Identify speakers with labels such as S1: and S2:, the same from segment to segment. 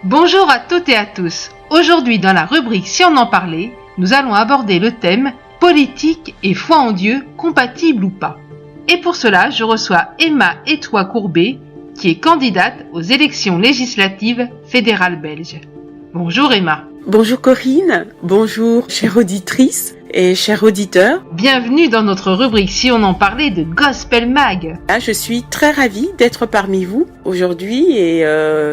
S1: Bonjour à toutes et à tous. Aujourd'hui, dans la rubrique Si on en parlait, nous allons aborder le thème politique et foi en Dieu, compatible ou pas. Et pour cela, je reçois Emma Étoile-Courbet, qui est candidate aux élections législatives fédérales belges. Bonjour Emma.
S2: Bonjour Corinne, bonjour chère auditrice et chers auditeurs.
S1: Bienvenue dans notre rubrique Si on en parlait de Gospel Mag.
S2: Je suis très ravie d'être parmi vous aujourd'hui et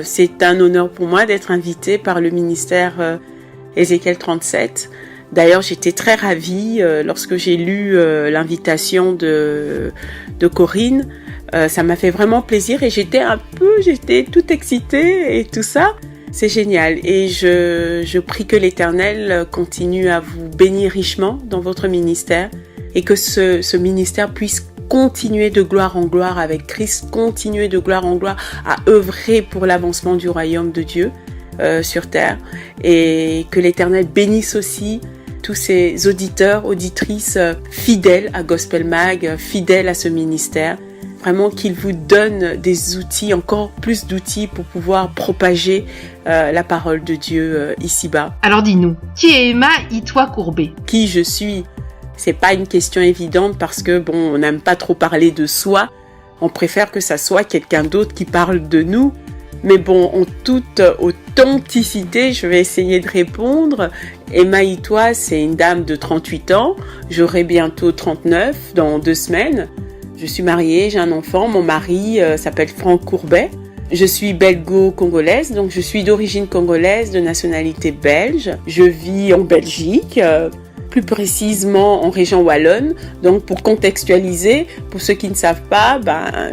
S2: c'est un honneur pour moi d'être invitée par le ministère Ézéchiel 37. D'ailleurs, j'étais très ravie lorsque j'ai lu l'invitation de Corinne. Ça m'a fait vraiment plaisir et j'étais toute excitée et tout ça. C'est génial et je prie que l'Éternel continue à vous bénir richement dans votre ministère et que ce ministère puisse continuer de gloire en gloire avec Christ, continuer de gloire en gloire à œuvrer pour l'avancement du royaume de Dieu sur terre et que l'Éternel bénisse aussi tous ces auditeurs, auditrices fidèles à Gospel Mag, fidèles à ce ministère. Vraiment qu'il vous donne des outils, encore plus d'outils pour pouvoir propager la parole de Dieu ici-bas.
S1: Alors dis-nous, qui est Emma Étoile-Courbet ?
S2: Qui je suis ? C'est pas une question évidente parce que on n'aime pas trop parler de soi. On préfère que ça soit quelqu'un d'autre qui parle de nous. Mais en toute authenticité, je vais essayer de répondre. Emma Étoile, c'est une dame de 38 ans. J'aurai bientôt 39 dans 2 semaines. Je suis mariée, j'ai un enfant, mon mari s'appelle Franck Courbet. Je suis belgo-congolaise, donc je suis d'origine congolaise, de nationalité belge. Je vis en Belgique, plus précisément en région wallonne. Donc pour contextualiser, pour ceux qui ne savent pas,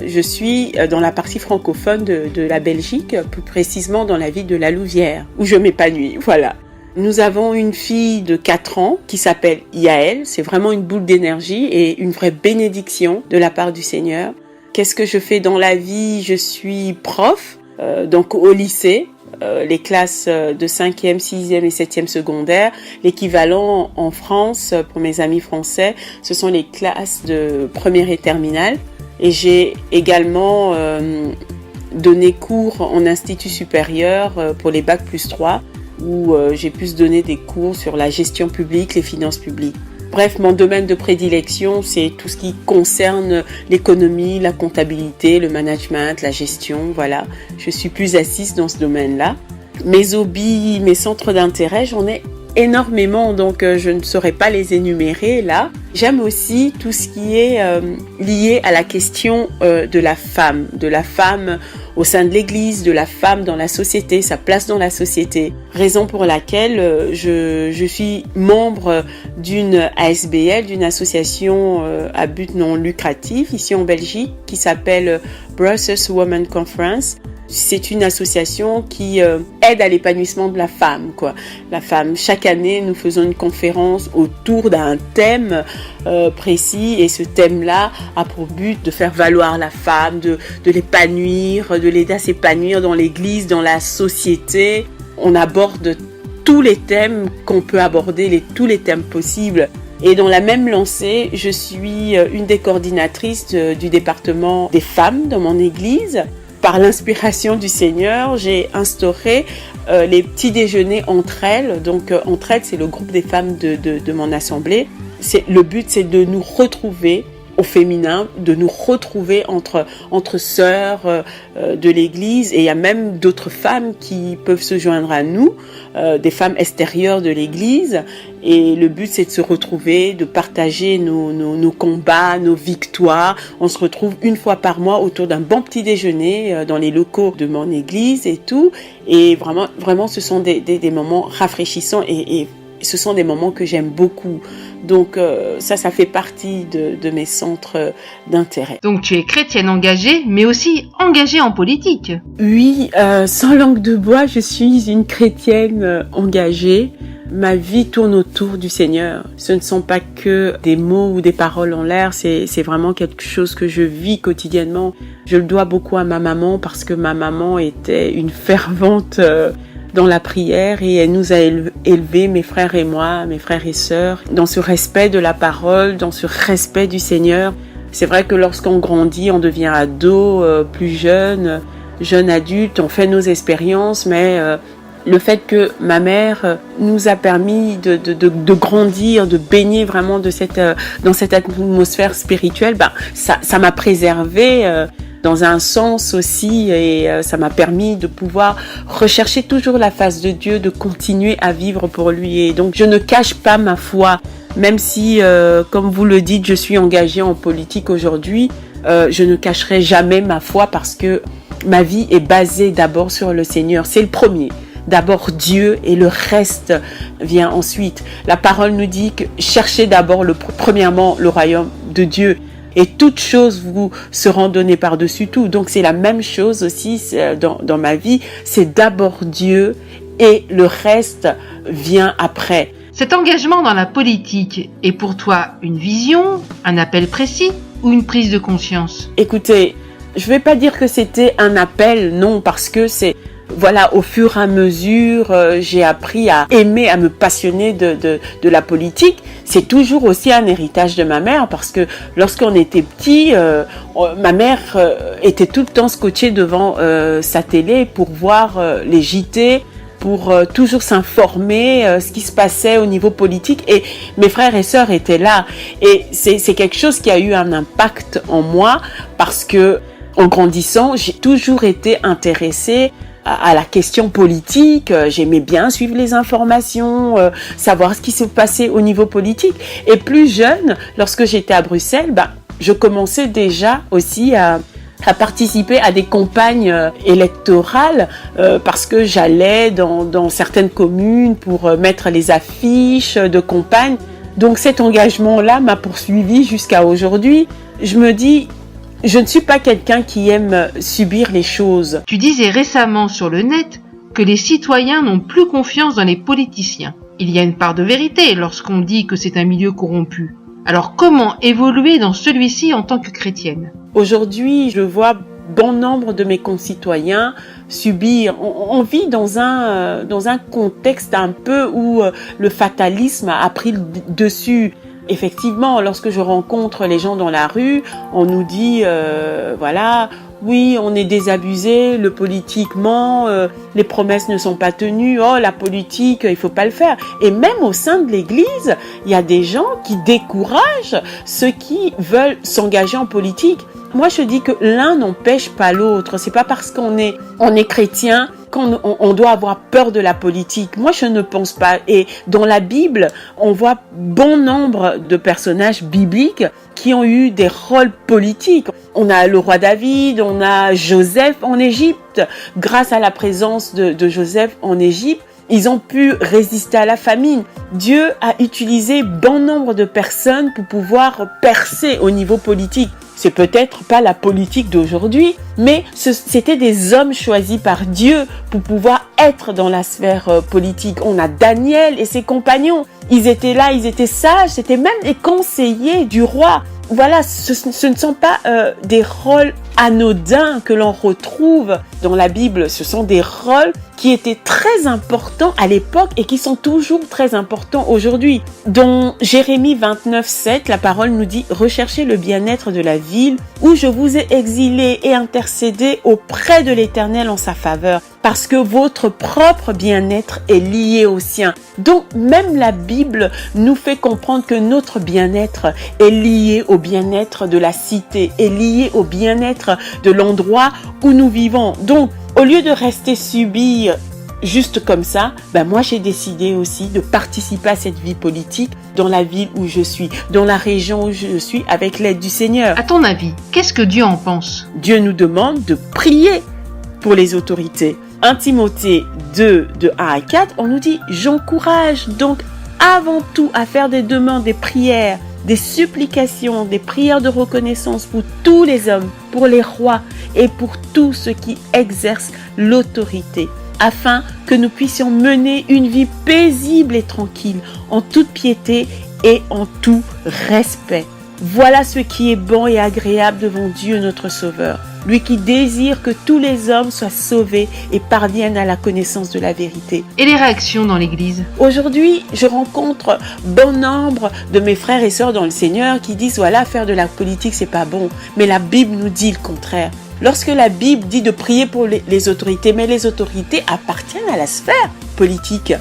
S2: je suis dans la partie francophone de la Belgique, plus précisément dans la ville de La Louvière, où je m'épanouis, voilà. Nous avons une fille de 4 ans qui s'appelle Yael. C'est vraiment une boule d'énergie et une vraie bénédiction de la part du Seigneur. Qu'est-ce que je fais dans la vie ? Je suis prof, donc au lycée, les classes de 5e, 6e et 7e secondaire. L'équivalent en France, pour mes amis français, ce sont les classes de première et terminale. Et j'ai également donné cours en institut supérieur pour les bac plus 3. Où j'ai pu donner des cours sur la gestion publique, les finances publiques. Bref, mon domaine de prédilection, c'est tout ce qui concerne l'économie, la comptabilité, le management, la gestion, voilà. Je suis plus assise dans ce domaine-là. Mes hobbies, mes centres d'intérêt, j'en ai énormément, donc je ne saurais pas les énumérer là. J'aime aussi tout ce qui est lié à la question de la femme au sein de l'Église, de la femme dans la société, sa place dans la société. Raison pour laquelle je suis membre d'une ASBL, d'une association à but non lucratif ici en Belgique qui s'appelle Brussels Women Conference. C'est une association qui aide à l'épanouissement de la femme, quoi. La femme, chaque année, nous faisons une conférence autour d'un thème précis et ce thème-là a pour but de faire valoir la femme, de l'épanouir, de l'aider à s'épanouir dans l'église, dans la société. On aborde tous les thèmes qu'on peut aborder, tous les thèmes possibles. Et dans la même lancée, je suis une des coordinatrices du département des femmes dans mon église. Par l'inspiration du Seigneur, j'ai instauré les petits déjeuners entre elles. Donc, entre elles, c'est le groupe des femmes de mon assemblée. Le but, c'est de nous retrouver au féminin, de nous retrouver entre sœurs de l'Église. Et il y a même d'autres femmes qui peuvent se joindre à nous, des femmes extérieures de l'Église. Et le but, c'est de se retrouver, de partager nos combats, nos victoires. On se retrouve une fois par mois autour d'un bon petit déjeuner dans les locaux de mon église et tout. Et vraiment, ce sont des moments rafraîchissants et ce sont des moments que j'aime beaucoup. Donc ça fait partie de mes centres d'intérêt.
S1: Donc tu es chrétienne engagée, mais aussi engagée en politique.
S2: Oui, sans langue de bois, je suis une chrétienne engagée. Ma vie tourne autour du Seigneur. Ce ne sont pas que des mots ou des paroles en l'air, c'est vraiment quelque chose que je vis quotidiennement. Je le dois beaucoup à ma maman parce que ma maman était une fervente dans la prière et elle nous a élevés, mes frères et moi, mes frères et sœurs, dans ce respect de la parole, dans ce respect du Seigneur. C'est vrai que lorsqu'on grandit, on devient ado, plus jeune, jeunes adultes, on fait nos expériences, mais le fait que ma mère nous a permis de grandir, de baigner vraiment dans cette atmosphère spirituelle, ça m'a préservé dans un sens aussi, et ça m'a permis de pouvoir rechercher toujours la face de Dieu, de continuer à vivre pour lui. Et donc je ne cache pas ma foi, même si, comme vous le dites, je suis engagée en politique aujourd'hui, je ne cacherai jamais ma foi parce que ma vie est basée d'abord sur le Seigneur. C'est le premier. D'abord Dieu et le reste vient ensuite. La parole nous dit que cherchez d'abord premièrement le royaume de Dieu et toutes choses vous seront données par-dessus tout. Donc c'est la même chose aussi dans ma vie. C'est d'abord Dieu et le reste vient après.
S1: Cet engagement dans la politique est pour toi une vision, un appel précis ou une prise de conscience?
S2: Écoutez, je vais pas dire que c'était un appel, non, parce que voilà, au fur et à mesure, j'ai appris à aimer, à me passionner de la politique. C'est toujours aussi un héritage de ma mère parce que lorsqu'on était petit, ma mère était tout le temps scotchée devant sa télé pour voir les JT, pour toujours s'informer ce qui se passait au niveau politique. Et mes frères et sœurs étaient là. Et c'est quelque chose qui a eu un impact en moi parce que en grandissant, j'ai toujours été intéressée à la question politique. J'aimais bien suivre les informations, savoir ce qui se passait au niveau politique. Et plus jeune, lorsque j'étais à Bruxelles, je commençais déjà aussi à participer à des campagnes électorales parce que j'allais dans certaines communes pour mettre les affiches de campagne. Donc cet engagement-là m'a poursuivi jusqu'à aujourd'hui. Je me dis, je ne suis pas quelqu'un qui aime subir les choses.
S1: Tu disais récemment sur le net que les citoyens n'ont plus confiance dans les politiciens. Il y a une part de vérité lorsqu'on dit que c'est un milieu corrompu. Alors comment évoluer dans celui-ci en tant que chrétienne?
S2: Aujourd'hui, je vois bon nombre de mes concitoyens subir. On vit dans un contexte un peu où le fatalisme a pris le dessus. Effectivement, lorsque je rencontre les gens dans la rue, on nous dit, voilà, oui, on est désabusé, le politique ment, les promesses ne sont pas tenues, oh, la politique, il faut pas le faire. Et même au sein de l'Église, il y a des gens qui découragent ceux qui veulent s'engager en politique. Moi, je dis que l'un n'empêche pas l'autre. C'est pas parce qu'on est chrétien qu'on doit avoir peur de la politique. Moi, je ne pense pas. Et dans la Bible, on voit bon nombre de personnages bibliques qui ont eu des rôles politiques. On a le roi David, on a Joseph en Égypte. Grâce à la présence de Joseph en Égypte, ils ont pu résister à la famine. Dieu a utilisé bon nombre de personnes pour pouvoir percer au niveau politique. C'est peut-être pas la politique d'aujourd'hui, mais c'était des hommes choisis par Dieu pour pouvoir être dans la sphère politique. On a Daniel et ses compagnons. Ils étaient là, ils étaient sages, c'était même les conseillers du roi. Voilà, ce ne sont pas des rôles anodins que l'on retrouve dans la Bible. Ce sont des rôles qui étaient très importants à l'époque et qui sont toujours très importants aujourd'hui. Dans Jérémie 29:7, la parole nous dit « Recherchez le bien-être de la ville où je vous ai exilé et intercédé auprès de l'Éternel en sa faveur, parce que votre propre bien-être est lié au sien. » Donc, même la Bible nous fait comprendre que notre bien-être est lié au bien-être de la cité, est lié au bien-être de l'endroit où nous vivons. Donc, au lieu de rester subir juste comme ça, moi j'ai décidé aussi de participer à cette vie politique dans la ville où je suis, dans la région où je suis, avec l'aide du Seigneur.
S1: À ton avis, qu'est-ce que Dieu en pense?
S2: Dieu nous demande de prier pour les autorités. 1 Timothée 2, de 1 à 4, on nous dit « J'encourage donc avant tout à faire des demandes, des prières, des supplications, des prières de reconnaissance pour tous les hommes, pour les rois et pour tous ceux qui exercent l'autorité, afin que nous puissions mener une vie paisible et tranquille, en toute piété et en tout respect. Voilà ce qui est bon et agréable devant Dieu notre Sauveur, lui qui désire que tous les hommes soient sauvés et parviennent à la connaissance de la vérité. »
S1: Et les réactions dans l'Église?
S2: Aujourd'hui, je rencontre bon nombre de mes frères et sœurs dans le Seigneur qui disent « Voilà, faire de la politique, c'est pas bon. » Mais la Bible nous dit le contraire. lorsque la Bible dit de prier pour les autorités, mais les autorités appartiennent à la sphère politique.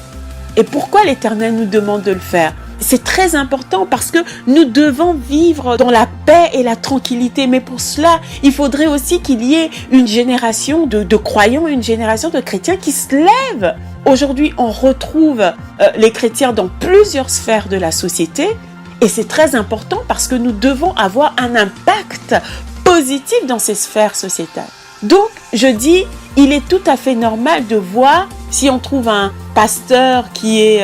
S2: Et pourquoi l'Éternel nous demande de le faire? C'est très important parce que nous devons vivre dans la paix et la tranquillité. Mais pour cela, il faudrait aussi qu'il y ait une génération de croyants, une génération de chrétiens qui se lèvent. Aujourd'hui, on retrouve les chrétiens dans plusieurs sphères de la société. Et c'est très important parce que nous devons avoir un impact positif dans ces sphères sociétales. Donc, je dis, il est tout à fait normal de voir si on trouve un pasteur qui est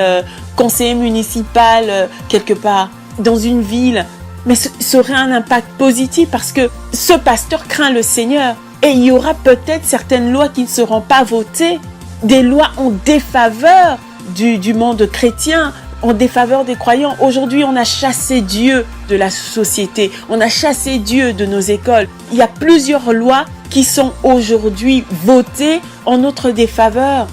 S2: conseiller municipal quelque part dans une ville, mais ça aurait un impact positif parce que ce pasteur craint le Seigneur. Et il y aura peut-être certaines lois qui ne seront pas votées, des lois en défaveur du monde chrétien, en défaveur des croyants. Aujourd'hui, on a chassé Dieu de la société, on a chassé Dieu de nos écoles. Il y a plusieurs lois qui sont aujourd'hui votées en notre défaveur.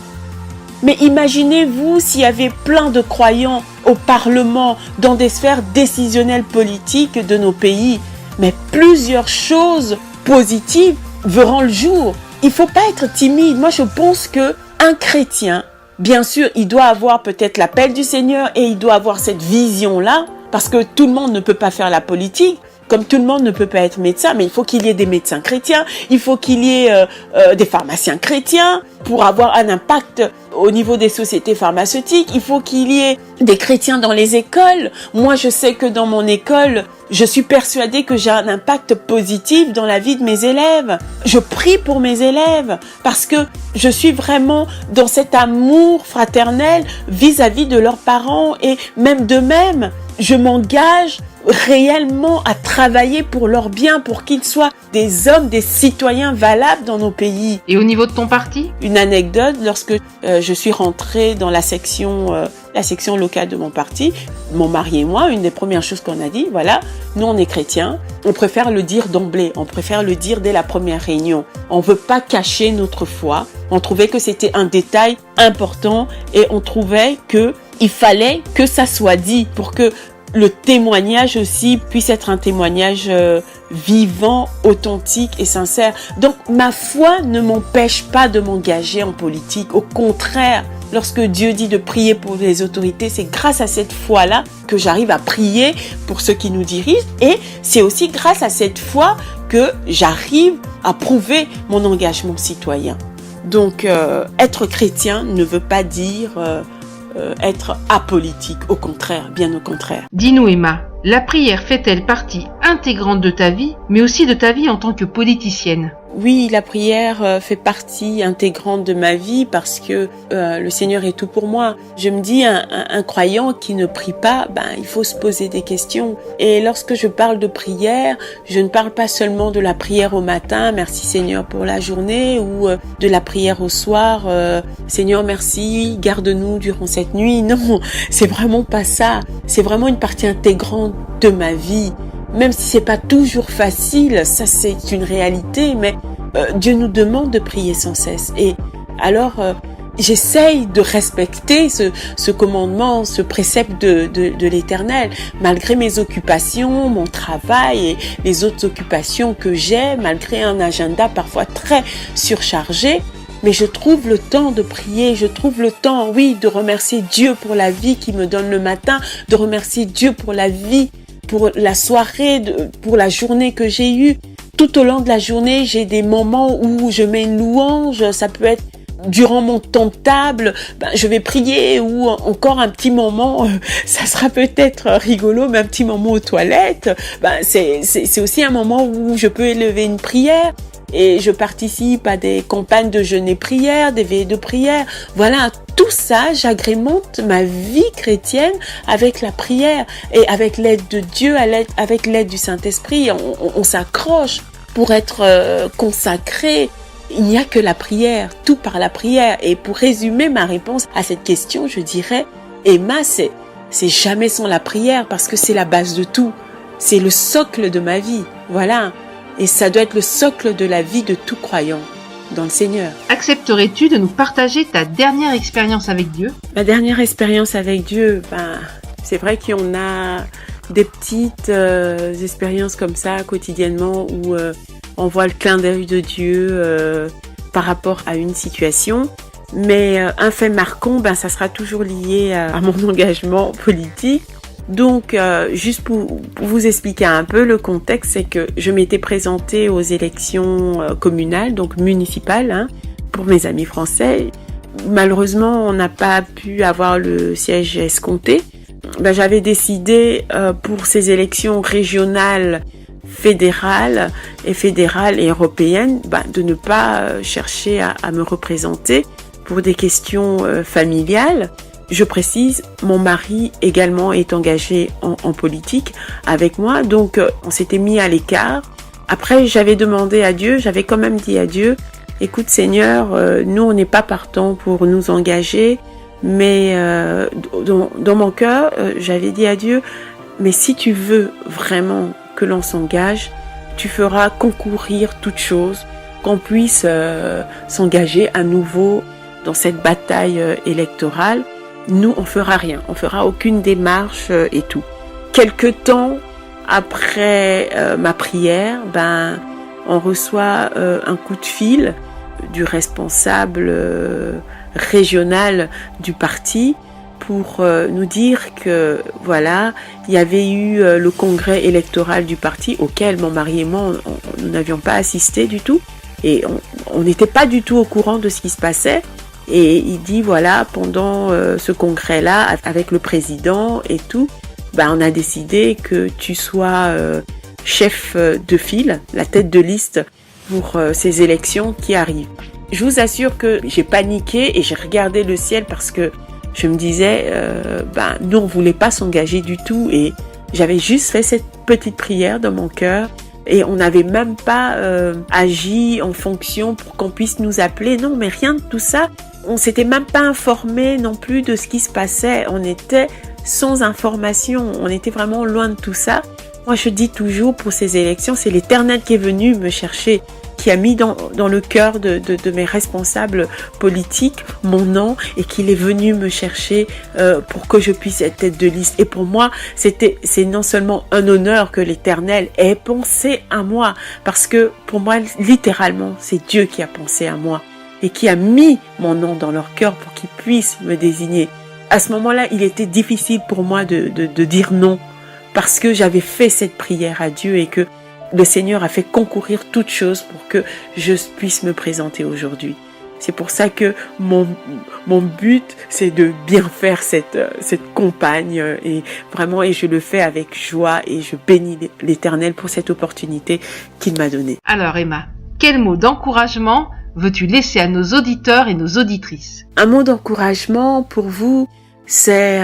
S2: Mais imaginez-vous s'il y avait plein de croyants au Parlement, dans des sphères décisionnelles politiques de nos pays. Mais plusieurs choses positives verront le jour. Il ne faut pas être timide. Moi, je pense qu'un chrétien, bien sûr, il doit avoir peut-être l'appel du Seigneur et il doit avoir cette vision-là, parce que tout le monde ne peut pas faire la politique. Comme tout le monde ne peut pas être médecin, mais il faut qu'il y ait des médecins chrétiens, il faut qu'il y ait des pharmaciens chrétiens pour avoir un impact au niveau des sociétés pharmaceutiques. Il faut qu'il y ait des chrétiens dans les écoles. Moi, je sais que dans mon école, je suis persuadée que j'ai un impact positif dans la vie de mes élèves. Je prie pour mes élèves parce que je suis vraiment dans cet amour fraternel vis-à-vis de leurs parents et même d'eux-mêmes. Je m'engage réellement à travailler pour leur bien, pour qu'ils soient des hommes, des citoyens valables dans nos pays.
S1: Et au niveau de ton parti?
S2: Une anecdote, lorsque je suis rentrée dans la section locale de mon parti, mon mari et moi, une des premières choses qu'on a dit, voilà, nous on est chrétiens, on préfère le dire d'emblée, on préfère le dire dès la première réunion. On veut pas cacher notre foi. On trouvait que c'était un détail important et on trouvait que il fallait que ça soit dit pour que le témoignage aussi puisse être un témoignage vivant, authentique et sincère. Donc, ma foi ne m'empêche pas de m'engager en politique. Au contraire, lorsque Dieu dit de prier pour les autorités, c'est grâce à cette foi-là que j'arrive à prier pour ceux qui nous dirigent. Et c'est aussi grâce à cette foi que j'arrive à prouver mon engagement citoyen. Donc, être chrétien ne veut pas dire être apolitique, au contraire, bien au contraire.
S1: Dis-nous Emma, la prière fait-elle partie intégrante de ta vie, mais aussi de ta vie en tant que politicienne?
S2: Oui, la prière fait partie intégrante de ma vie parce que le Seigneur est tout pour moi. Je me dis, un croyant qui ne prie pas, il faut se poser des questions. Et lorsque je parle de prière, je ne parle pas seulement de la prière au matin, merci Seigneur pour la journée, ou de la prière au soir, Seigneur merci, garde-nous durant cette nuit. Non, c'est vraiment pas ça. C'est vraiment une partie intégrante de ma vie. Même si c'est pas toujours facile, ça c'est une réalité, mais Dieu nous demande de prier sans cesse. Et alors, j'essaye de respecter ce commandement, ce précepte de l'Éternel, malgré mes occupations, mon travail et les autres occupations que j'ai, malgré un agenda parfois très surchargé. Mais je trouve le temps de prier, je trouve le temps, oui, de remercier Dieu pour la vie qu'il me donne le matin, de remercier Dieu pour la vie, pour la soirée, pour la journée que j'ai eue. Tout au long de la journée, j'ai des moments où je mets une louange, ça peut être durant mon temps de table, je vais prier, ou encore un petit moment, ça sera peut-être rigolo, mais un petit moment aux toilettes, c'est aussi un moment où je peux élever une prière. Et je participe à des campagnes de jeûne et prière, des veillées de prière. Voilà, tout ça, j'agrémente ma vie chrétienne avec la prière. Et avec l'aide de Dieu, avec l'aide du Saint-Esprit, on s'accroche pour être consacré. Il n'y a que la prière, tout par la prière. Et pour résumer ma réponse à cette question, je dirais, Emma, c'est jamais sans la prière parce que c'est la base de tout. C'est le socle de ma vie. Voilà. Et ça doit être le socle de la vie de tout croyant dans le Seigneur.
S1: Accepterais-tu de nous partager ta dernière expérience avec Dieu?
S2: Ma dernière expérience avec Dieu, c'est vrai qu'on a des petites expériences comme ça quotidiennement où on voit le clin d'œil de Dieu par rapport à une situation. Mais un fait marquant, ça sera toujours lié à mon engagement politique. Donc, juste pour vous expliquer un peu le contexte, c'est que je m'étais présentée aux élections communales, donc municipales, pour mes amis français. Malheureusement, on n'a pas pu avoir le siège escompté. J'avais décidé pour ces élections régionales, fédérales et européennes, de ne pas chercher à me représenter pour des questions familiales. Je précise, mon mari également est engagé en politique avec moi, donc on s'était mis à l'écart. Après, j'avais quand même dit à Dieu, écoute Seigneur, nous on n'est pas partants pour nous engager, mais dans mon cœur, j'avais dit à Dieu, mais si tu veux vraiment que l'on s'engage, tu feras concourir toute chose, qu'on puisse s'engager à nouveau dans cette bataille électorale. Nous, on fera rien, on fera aucune démarche et tout. Quelque temps après ma prière, on reçoit un coup de fil du responsable régional du parti pour nous dire que voilà, il y avait eu le congrès électoral du parti auquel mon mari et moi, nous n'avions pas assisté du tout et on n'était pas du tout au courant de ce qui se passait. Et il dit voilà, pendant ce congrès-là, avec le président et tout, on a décidé que tu sois chef de file, la tête de liste pour ces élections qui arrivent. Je vous assure que j'ai paniqué et j'ai regardé le ciel parce que je me disais, nous on voulait pas s'engager du tout et j'avais juste fait cette petite prière dans mon cœur. Et on n'avait même pas agi en fonction pour qu'on puisse nous appeler. Non, mais rien de tout ça. On s'était même pas informé non plus de ce qui se passait. On était sans information. On était vraiment loin de tout ça. Moi, je dis toujours pour ces élections, c'est l'Éternel qui est venu me chercher, qui a mis dans le cœur de mes responsables politiques mon nom et qu'il est venu me chercher pour que je puisse être tête de liste. Et pour moi, c'est non seulement un honneur que l'Éternel ait pensé à moi, parce que pour moi, littéralement, c'est Dieu qui a pensé à moi et qui a mis mon nom dans leur cœur pour qu'ils puissent me désigner. À ce moment-là, il était difficile pour moi de dire non, parce que j'avais fait cette prière à Dieu et que le Seigneur a fait concourir toutes choses pour que je puisse me présenter aujourd'hui. C'est pour ça que mon but, c'est de bien faire cette campagne et je le fais avec joie et je bénis l'Éternel pour cette opportunité qu'il m'a donnée.
S1: Alors Emma, quel mot d'encouragement veux-tu laisser à nos auditeurs et nos auditrices?
S2: Un mot d'encouragement pour vous, c'est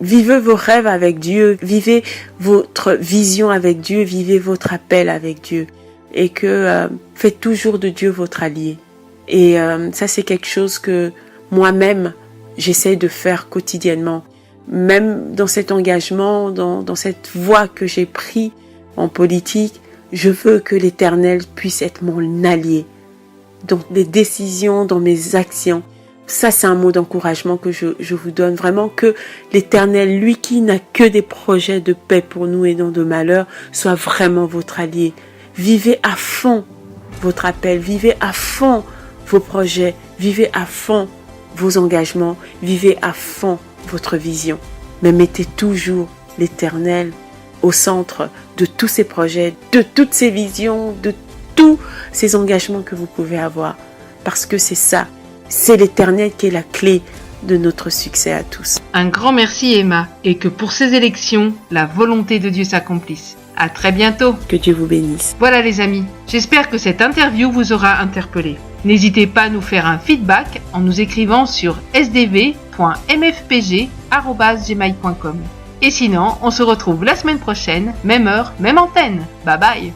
S2: vivez vos rêves avec Dieu, vivez votre vision avec Dieu, vivez votre appel avec Dieu et que faites toujours de Dieu votre allié. Et ça, c'est quelque chose que moi-même, j'essaie de faire quotidiennement. Même dans cet engagement, dans cette voie que j'ai prise en politique, je veux que l'Éternel puisse être mon allié dans les décisions, dans mes actions. Ça, c'est un mot d'encouragement que je vous donne. Vraiment que l'Éternel, lui qui n'a que des projets de paix pour nous et dans de malheur, soit vraiment votre allié. Vivez à fond votre appel, vivez à fond vos projets, vivez à fond vos engagements, vivez à fond votre vision. Mais mettez toujours l'Éternel au centre de tous ces projets, de toutes ces visions, de tous ces engagements que vous pouvez avoir. Parce que c'est ça. C'est l'Éternel qui est la clé de notre succès à tous.
S1: Un grand merci Emma, et que pour ces élections, la volonté de Dieu s'accomplisse. À très bientôt.
S2: Que Dieu vous bénisse.
S1: Voilà les amis, j'espère que cette interview vous aura interpellé. N'hésitez pas à nous faire un feedback en nous écrivant sur sdv.mfpg@gmail.com. Et sinon, on se retrouve la semaine prochaine, même heure, même antenne. Bye bye.